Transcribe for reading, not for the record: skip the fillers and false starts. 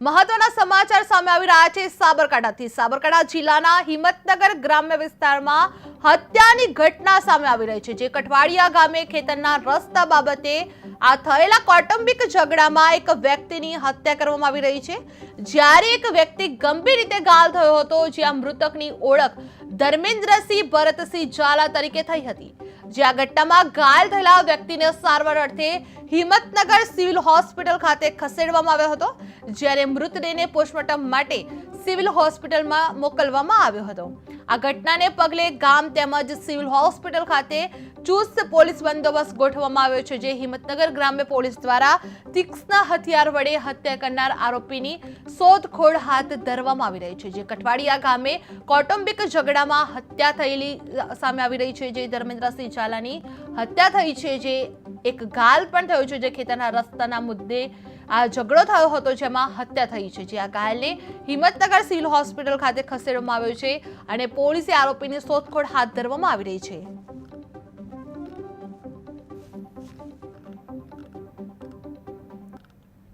મહત્વના સમાચાર સામે આવી રહ્યા છે સાબરકાંઠા જિલ્લાના હિંમતનગર ગ્રામ્ય વિસ્તારમાં હત્યાની ઘટના સામે આવી રહી છે જે કઠવાડિયા ગામે ખેતરના રસ્તા બાબતે આ થયેલા કૌટુંબિક ઝઘડામાં એક વ્યક્તિની હત્યા કરવામાં આવી રહી છે જ્યારે એક વ્યક્તિ ગંભીર રીતે ઘાયલ થયો હતો જ્યાં મૃતકની ઓળખ ધર્મેન્દ્રસિંહ ભરતસિંહ ઝાલા તરીકે થઈ હતી જે આ ઘટનામાં ઘાયલ થયેલા વ્યક્તિને સારવાર અર્થે હિંમતનગર સિવિલ હોસ્પિટલ ખાતે ખસેડવામાં આવ્યો હતો જ્યારે મૃતદેહને પોસ્ટમોર્ટમ માટે સિવિલ હોસ્પિટલમાં મોકલવામાં આવ્યો હતો આ ઘટનાને પગલે ગામ તેમજ સિવિલ હોસ્પિટલ ખાતે ચુસ્ત પોલીસ બંદોબસ્ત ગોઠવવામાં આવ્યો છે જે હિંમતનગર ગ્રામ્ય પોલીસ દ્વારા તીક્ષ્ણ હથિયાર વડે હત્યા કરનાર આરોપીની શોધખોળ હાથ ધરવામાં આવી રહી છે જે કઠવાડિયા ગામે કૌટુંબિક ઝઘડામાં હત્યા થયેલી સામે આવી રહી છે જે ધર્મેન્દ્રસિંહ ઝાલાની હત્યા થઈ છે જે એક ઘાયલ પણ થયો છે જે ખેતરના રસ્તાના મુદ્દે આ ઝઘડો થયો હતો જેમાં હત્યા થઈ છે જે આ ઘાયલને હિંમતનગર સિવિલ હોસ્પિટલ ખાતે ખસેડવામાં આવ્યો છે અને પોલીસે આરોપીની શોધખોળ હાથ ધરવામાં આવી રહી છે।